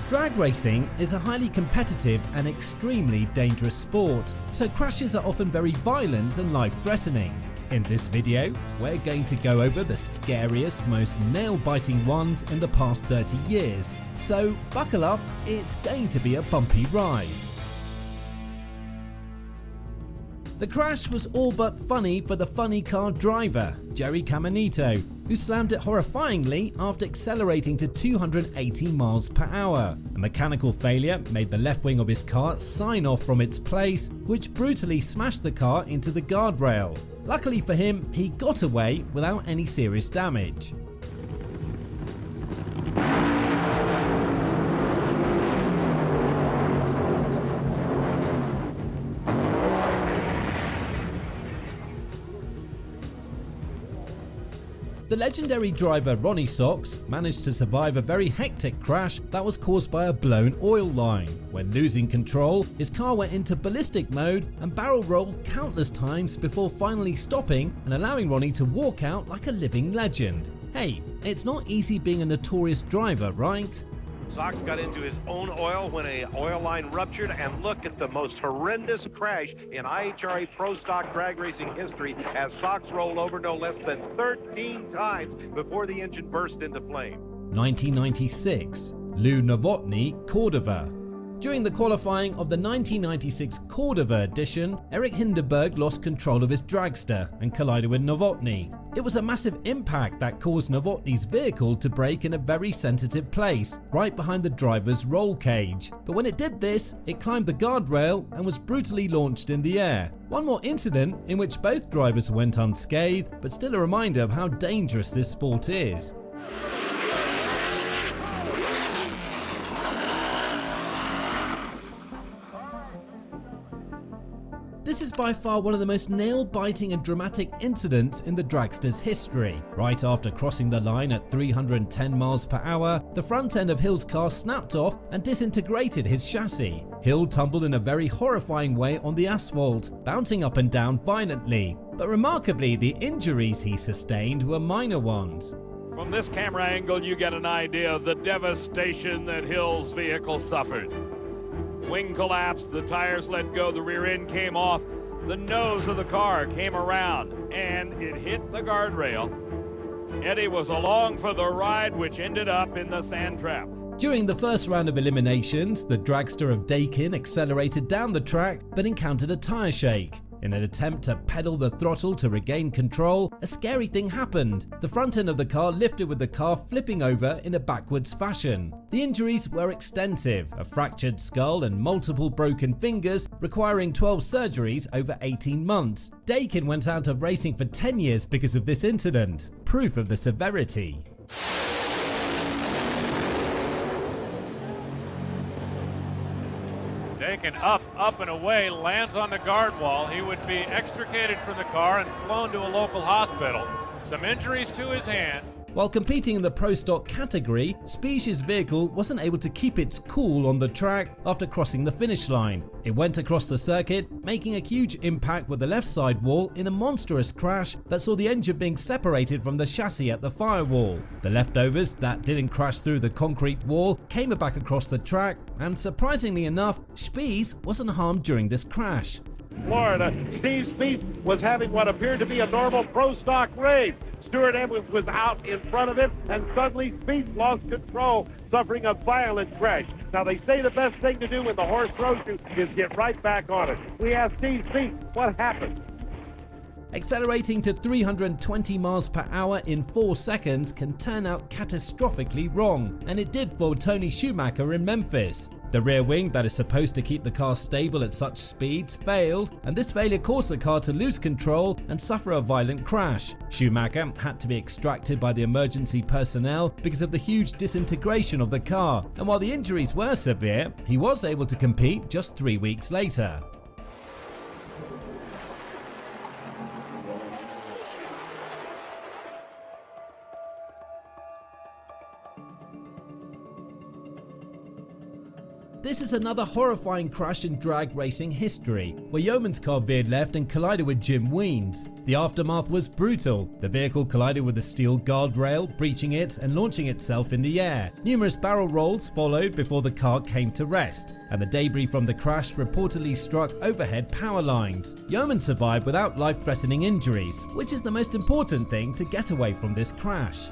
Drag racing is a highly competitive and extremely dangerous sport, so crashes are often very violent and life-threatening. In this video, we're going to go over the scariest, most nail-biting ones in the past 30 years, so buckle up, it's going to be a bumpy ride. The crash was all but funny for the funny car driver, Jerry Caminito, who slammed it horrifyingly after accelerating to 280 miles per hour. A mechanical failure made the left wing of his car sign off from its place, which brutally smashed the car into the guardrail. Luckily for him, he got away without any serious damage. The legendary driver Ronnie Socks managed to survive a very hectic crash that was caused by a blown oil line. When losing control, his car went into ballistic mode and barrel rolled countless times before finally stopping and allowing Ronnie to walk out like a living legend. Hey, it's not easy being a notorious driver, right? Socks got into his own oil when an oil line ruptured, and look at the most horrendous crash in IHRA Pro Stock drag racing history as Socks rolled over no less than 13 times before the engine burst into flame. 1996, Lou Novotny, Cordova. During the qualifying of the 1996 Cordova edition, Eric Hindenburg lost control of his dragster and collided with Novotny. It was a massive impact that caused Novotny's vehicle to brake in a very sensitive place, right behind the driver's roll cage. But when it did this, it climbed the guardrail and was brutally launched in the air. One more incident in which both drivers went unscathed, but still a reminder of how dangerous this sport is. This is by far one of the most nail-biting and dramatic incidents in the dragster's history. Right after crossing the line at 310 miles per hour, the front end of Hill's car snapped off and disintegrated his chassis. Hill tumbled in a very horrifying way on the asphalt, bouncing up and down violently. But remarkably, the injuries he sustained were minor ones. From this camera angle, you get an idea of the devastation that Hill's vehicle suffered. Wing collapsed, the tires let go, the rear end came off, the nose of the car came around, and it hit the guardrail. Eddie was along for the ride, which ended up in the sand trap. During the first round of eliminations, the dragster of Dakin accelerated down the track but encountered a tire shake. In an attempt to pedal the throttle to regain control, a scary thing happened. The front end of the car lifted with the car flipping over in a backwards fashion. The injuries were extensive, a fractured skull and multiple broken fingers, requiring 12 surgeries over 18 months. Dakin went out of racing for 10 years because of this incident, proof of the severity. Taken up and away, lands on the guard wall. He would be extricated from the car and flown to a local hospital. Some injuries to his hand. While competing in the Pro Stock category, Spiesh's vehicle wasn't able to keep its cool on the track after crossing the finish line. It went across the circuit, making a huge impact with the left side wall in a monstrous crash that saw the engine being separated from the chassis at the firewall. The leftovers that didn't crash through the concrete wall came back across the track, and surprisingly enough, Spies wasn't harmed during this crash. Florida, Steve Spieth was having what appeared to be a normal Pro Stock race. Stuart Evans was out in front of him, and suddenly Spieth lost control, suffering a violent crash. Now, they say the best thing to do when the horse throws you is get right back on it. We asked Steve Spieth what happened. Accelerating to 320 miles per hour in 4 seconds can turn out catastrophically wrong, and it did for Tony Schumacher in Memphis. The rear wing that is supposed to keep the car stable at such speeds failed, and this failure caused the car to lose control and suffer a violent crash. Schumacher had to be extracted by the emergency personnel because of the huge disintegration of the car, and while the injuries were severe, he was able to compete just 3 weeks later. This is another horrifying crash in drag racing history, where Yeoman's car veered left and collided with Jim Ween's. The aftermath was brutal. The vehicle collided with a steel guardrail, breaching it and launching itself in the air. Numerous barrel rolls followed before the car came to rest, and the debris from the crash reportedly struck overhead power lines. Yeoman survived without life-threatening injuries, which is the most important thing to get away from this crash.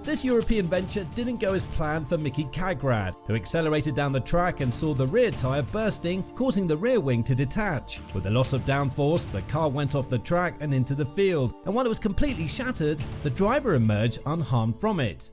This European venture didn't go as planned for Mickey Cagrad, who accelerated down the track and saw the rear tyre bursting, causing the rear wing to detach. With the loss of downforce, the car went off the track and into the field, and while it was completely shattered, the driver emerged unharmed from it.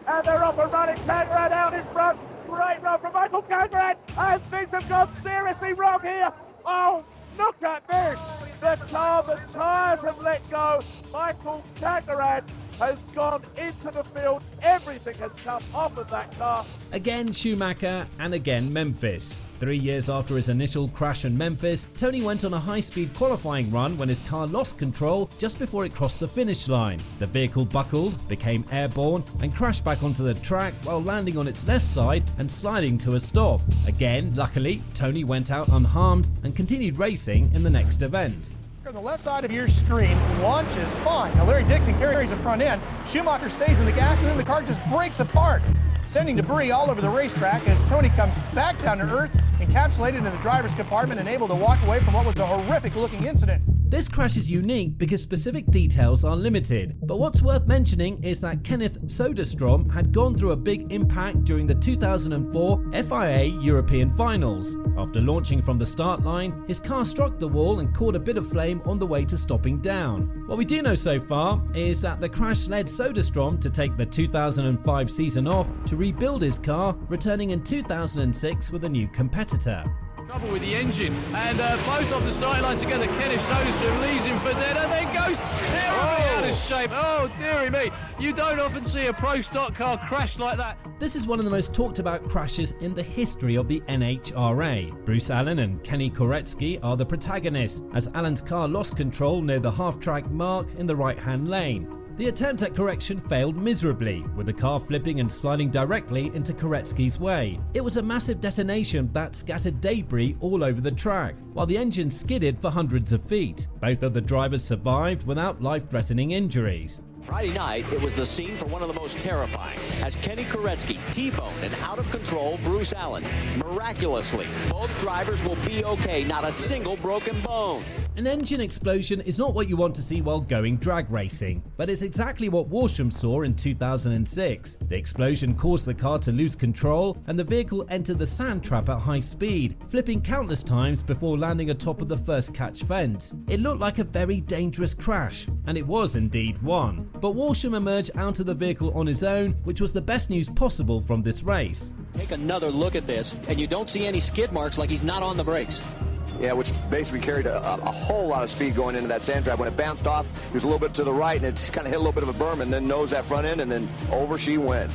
And they're off and running. Cagrad out in front. Great run from Michael Cagrad. And things have gone seriously wrong here. Oh, look at this. The tyres have let go. Michael Cagrad has gone into the field. Everything has come off of that car. Again Schumacher and again Memphis. 3 years after his initial crash in Memphis, Tony went on a high-speed qualifying run when his car lost control just before it crossed the finish line. The vehicle buckled, became airborne, and crashed back onto the track while landing on its left side and sliding to a stop. Again, luckily, Tony went out unharmed and continued racing in the next event. On the left side of your screen, launches fine. Now Larry Dixon carries the front end. Schumacher stays in the gas, and then the car just breaks apart, sending debris all over the racetrack as Tony comes back down to earth, encapsulated in the driver's compartment and able to walk away from what was a horrific-looking incident. This crash is unique because specific details are limited, but what's worth mentioning is that Kenneth Soderstrom had gone through a big impact during the 2004 FIA European Finals. After launching from the start line, his car struck the wall and caught a bit of flame on the way to stopping down. What we do know so far is that the crash led Soderstrom to take the 2005 season off to rebuild his car, returning in 2006 with a new competitor. Trouble with the engine, and both off the sidelines together. Kenneth Soderstrom leaves him for dead and then goes terribly out of shape. Oh dearie me, you don't often see a pro stock car crash like that. This is one of the most talked about crashes in the history of the NHRA. Bruce Allen and Kenny Koretsky are the protagonists, as Allen's car lost control near the half-track mark in the right-hand lane. The attempt at correction failed miserably, with the car flipping and sliding directly into Koretsky's way. It was a massive detonation that scattered debris all over the track, while the engine skidded for hundreds of feet. Both of the drivers survived without life-threatening injuries. Friday night, it was the scene for one of the most terrifying, as Kenny Koretsky T-boned an out-of-control Bruce Allen. Miraculously, both drivers will be okay, not a single broken bone. An engine explosion is not what you want to see while going drag racing, but it's exactly what Walsham saw in 2006. The explosion caused the car to lose control, and the vehicle entered the sand trap at high speed, flipping countless times before landing atop of the first catch fence. It looked like a very dangerous crash, and it was indeed one. But Walsham emerged out of the vehicle on his own, which was the best news possible from this race. Take another look at this, and you don't see any skid marks, like he's not on the brakes. Yeah, which basically carried a whole lot of speed going into that sand trap. When it bounced off, he was a little bit to the right, and it kind of hit a little bit of a berm, and then nosed that front end, and then over she went.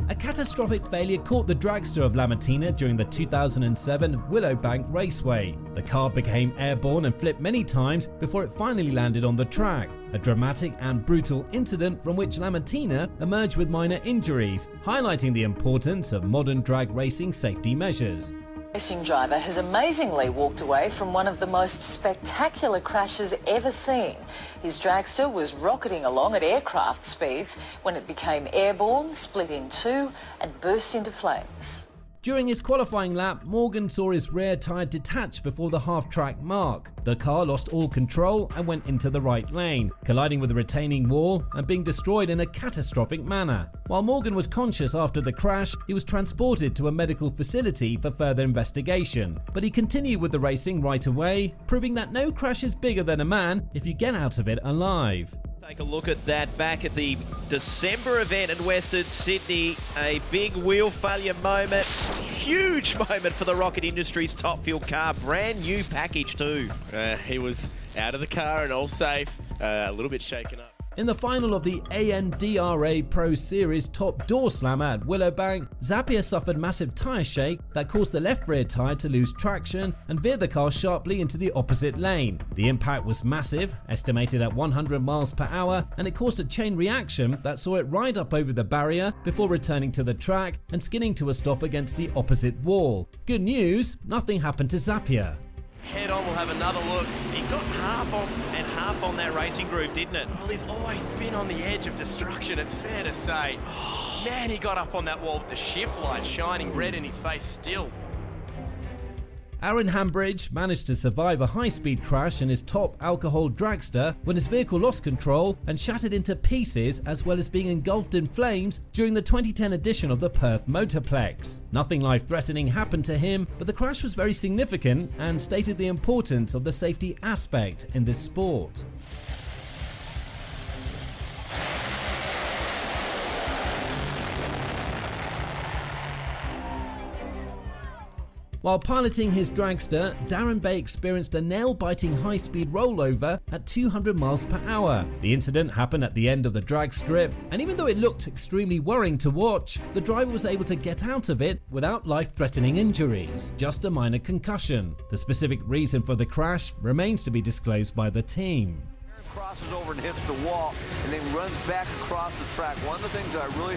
A catastrophic failure caught the dragster of Lamattina during the 2007 Willowbank Raceway. The car became airborne and flipped many times before it finally landed on the track. A dramatic and brutal incident from which Lamattina emerged with minor injuries, highlighting the importance of modern drag racing safety measures. Racing driver has amazingly walked away from one of the most spectacular crashes ever seen. His dragster was rocketing along at aircraft speeds when it became airborne, split in two and burst into flames. During his qualifying lap, Morgan saw his rear tyre detach before the half-track mark. The car lost all control and went into the right lane, colliding with a retaining wall and being destroyed in a catastrophic manner. While Morgan was conscious after the crash, he was transported to a medical facility for further investigation. But he continued with the racing right away, proving that no crash is bigger than a man if you get out of it alive. Take a look at that back at the December event in Western Sydney. A big wheel failure moment. Huge moment for the Rocket Industries Top Fuel car. Brand new package too. He was out of the car and all safe. A little bit shaken up. In the final of the NHRA Pro Series top door slammer at Willowbank, Zapier suffered massive tyre shake that caused the left rear tyre to lose traction and veer the car sharply into the opposite lane. The impact was massive, estimated at 100 miles per hour, and it caused a chain reaction that saw it ride up over the barrier before returning to the track and skidding to a stop against the opposite wall. Good news, nothing happened to Zapier. Head on, we'll have another look. He got half off and half on that racing groove, didn't it? Well, he's always been on the edge of destruction, it's fair to say. Man, he got up on that wall with the shift light shining red in his face still. Aaron Hambridge managed to survive a high-speed crash in his top alcohol dragster when his vehicle lost control and shattered into pieces, as well as being engulfed in flames during the 2010 edition of the Perth Motorplex. Nothing life-threatening happened to him, but the crash was very significant and stated the importance of the safety aspect in this sport. While piloting his dragster, Darren Bay experienced a nail-biting high-speed rollover at 200 miles per hour. The incident happened at the end of the drag strip, and even though it looked extremely worrying to watch, the driver was able to get out of it without life-threatening injuries, just a minor concussion. The specific reason for the crash remains to be disclosed by the team. Crosses over and hits the wall and then runs back across the track. One of the things that I really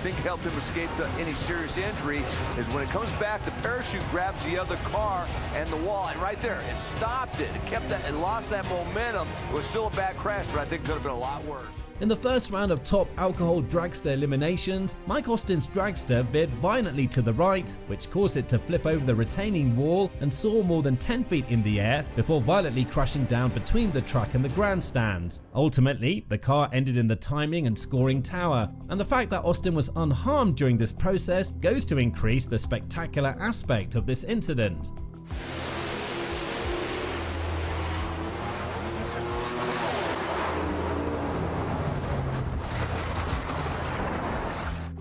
think helped him escape any serious injury is when it comes back, the parachute grabs the other car and the wall, and right there, it stopped it. It kept that, it lost that momentum. It was still a bad crash, but I think it could have been a lot worse. In the first round of top alcohol dragster eliminations, Mike Austin's dragster veered violently to the right, which caused it to flip over the retaining wall and soar more than 10 feet in the air before violently crashing down between the track and the grandstand. Ultimately, the car ended in the timing and scoring tower, and the fact that Austin was unharmed during this process goes to increase the spectacular aspect of this incident.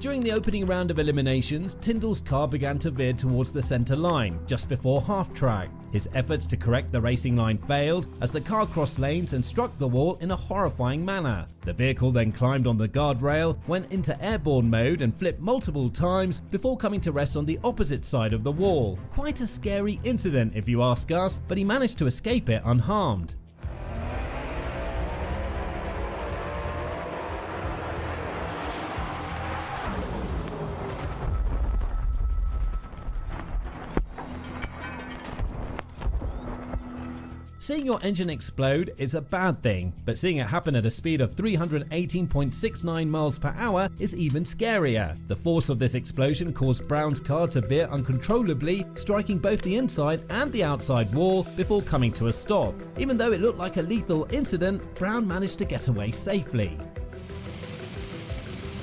During the opening round of eliminations, Tyndall's car began to veer towards the center line, just before half-track. His efforts to correct the racing line failed as the car crossed lanes and struck the wall in a horrifying manner. The vehicle then climbed on the guardrail, went into airborne mode and flipped multiple times before coming to rest on the opposite side of the wall. Quite a scary incident if you ask us, but he managed to escape it unharmed. Seeing your engine explode is a bad thing, but seeing it happen at a speed of 318.69 miles per hour is even scarier. The force of this explosion caused Brown's car to veer uncontrollably, striking both the inside and the outside wall before coming to a stop. Even though it looked like a lethal incident, Brown managed to get away safely.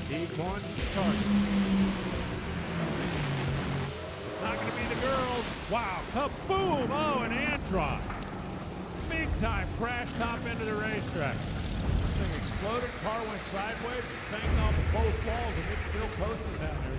Deep one, target. Not going to be the girls. Wow, kaboom! Oh, an Antron. Big time crash top into the racetrack. Thing exploded, car went sideways, banged off both walls, and it's still coasting down there.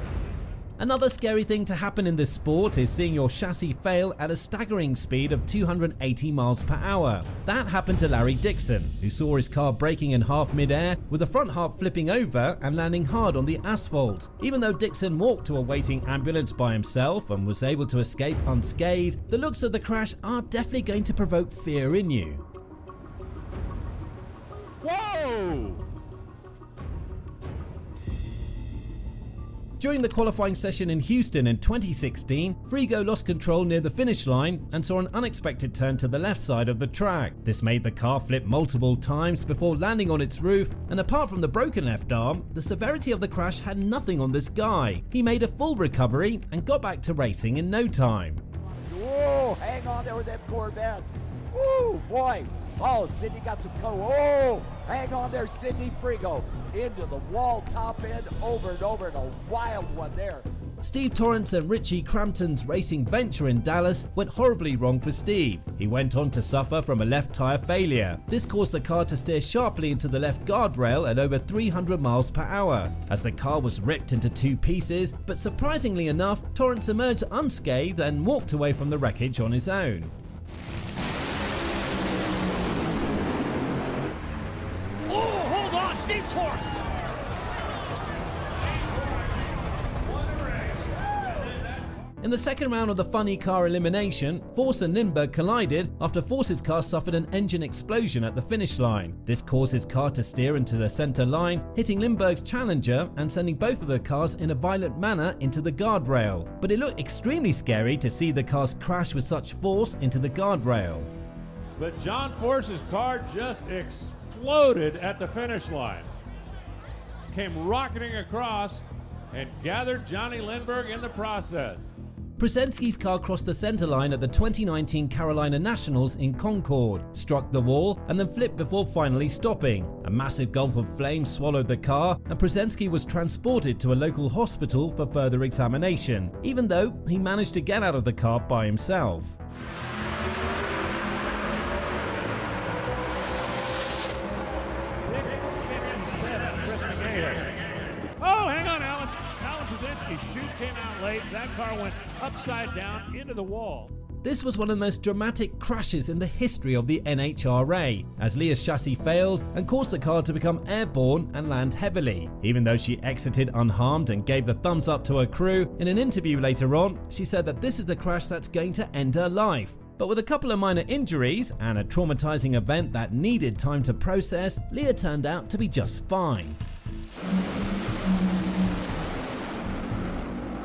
Another scary thing to happen in this sport is seeing your chassis fail at a staggering speed of 280 miles per hour. That happened to Larry Dixon, who saw his car breaking in half mid-air, with the front half flipping over and landing hard on the asphalt. Even though Dixon walked to a waiting ambulance by himself and was able to escape unscathed, the looks of the crash are definitely going to provoke fear in you. Whoa! During the qualifying session in Houston in 2016, Frigo lost control near the finish line and saw an unexpected turn to the left side of the track. This made the car flip multiple times before landing on its roof, and apart from the broken left arm, the severity of the crash had nothing on this guy. He made a full recovery and got back to racing in no time. Whoa, hang on there with them Corvettes. Woo, boy. Oh, Sydney got some oh, hang on there, Sydney Frigo. Into the wall, top end, over and over, and a wild one there. Steve Torrance and Richie Crampton's racing venture in Dallas went horribly wrong for Steve. He went on to suffer from a left tyre failure. This caused the car to steer sharply into the left guardrail at over 300 miles per hour, as the car was ripped into two pieces, but surprisingly enough, Torrance emerged unscathed and walked away from the wreckage on his own. Oh, hold In the second round of the funny car elimination, Force and Lindbergh collided after Force's car suffered an engine explosion at the finish line. This caused his car to steer into the center line, hitting Lindbergh's Challenger and sending both of the cars in a violent manner into the guardrail. But it looked extremely scary to see the cars crash with such force into the guardrail. But John Force's car just exploded at the finish line. Came rocketing across and gathered Johnny Lindbergh in the process. Przensky's car crossed the center line at the 2019 Carolina Nationals in Concord, struck the wall, and then flipped before finally stopping. A massive gulp of flame swallowed the car, and Przensky was transported to a local hospital for further examination, even though he managed to get out of the car by himself. Oh, hang on, Alan. Alan Przensky's chute came out late. That car went upside down into the wall. This was one of the most dramatic crashes in the history of the NHRA, as Leah's chassis failed and caused the car to become airborne and land heavily. Even though she exited unharmed and gave the thumbs up to her crew, in an interview later on, she said that this is the crash that's going to end her life. But with a couple of minor injuries and a traumatizing event that needed time to process, Leah turned out to be just fine.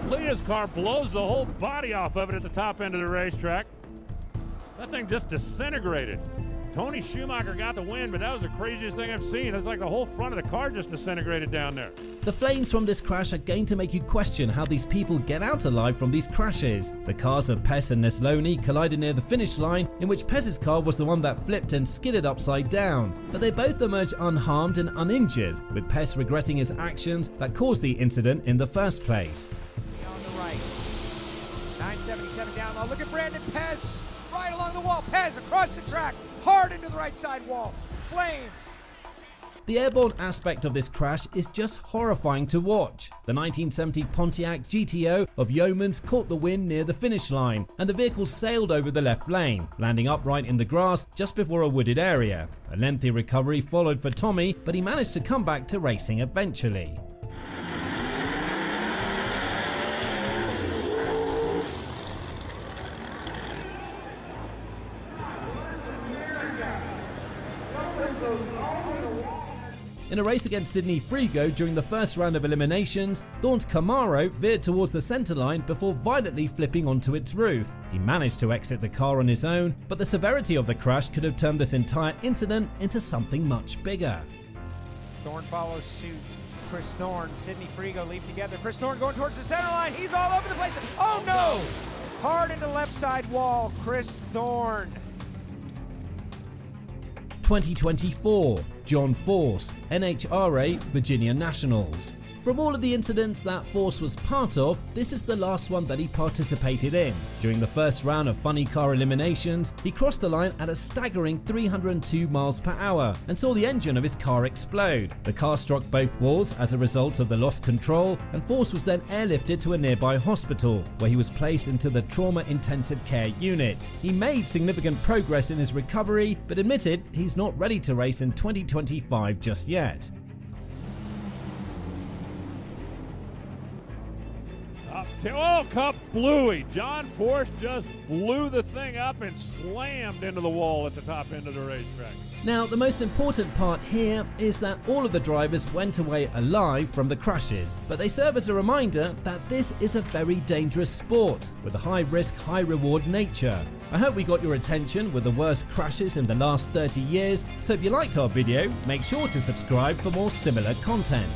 Leah's car blows the whole body off of it at the top end of the racetrack. That thing just disintegrated. Tony Schumacher got the win, but that was the craziest thing I've seen. It was like the whole front of the car just disintegrated down there. The flames from this crash are going to make you question how these people get out alive from these crashes. The cars of Pes and Neslony collided near the finish line, in which Pes's car was the one that flipped and skidded upside down. But they both emerged unharmed and uninjured, with Pes regretting his actions that caused the incident in the first place. On the right, 977 down low. Look at Brandon Pes right along the wall. Pes across the track, hard into the right side wall. Flames. The airborne aspect of this crash is just horrifying to watch. The 1970 Pontiac GTO of Yeomans caught the wind near the finish line, and the vehicle sailed over the left lane, landing upright in the grass just before a wooded area. A lengthy recovery followed for Tommy, but he managed to come back to racing eventually. In a race against Sidney Frigo during the first round of eliminations, Thorne's Camaro veered towards the center line before violently flipping onto its roof. He managed to exit the car on his own, but the severity of the crash could have turned this entire incident into something much bigger. Thorne follows suit. Chris Thorne, Sidney Frigo leap together. Chris Thorne going towards the center line. He's all over the place. Oh no! Hard into left side wall. Chris Thorne. 2024, John Force, NHRA Virginia Nationals. From all of the incidents that Force was part of, this is the last one that he participated in. During the first round of funny car eliminations, he crossed the line at a staggering 302 miles per hour and saw the engine of his car explode. The car struck both walls as a result of the lost control, and Force was then airlifted to a nearby hospital, where he was placed into the trauma intensive care unit. He made significant progress in his recovery, but admitted he's not ready to race in 2025 just yet. Oh, Cup Bluey. John Force just blew the thing up and slammed into the wall at the top end of the racetrack. Now, the most important part here is that all of the drivers went away alive from the crashes, but they serve as a reminder that this is a very dangerous sport with a high-risk, high-reward nature. I hope we got your attention with the worst crashes in the last 30 years, so if you liked our video, make sure to subscribe for more similar content.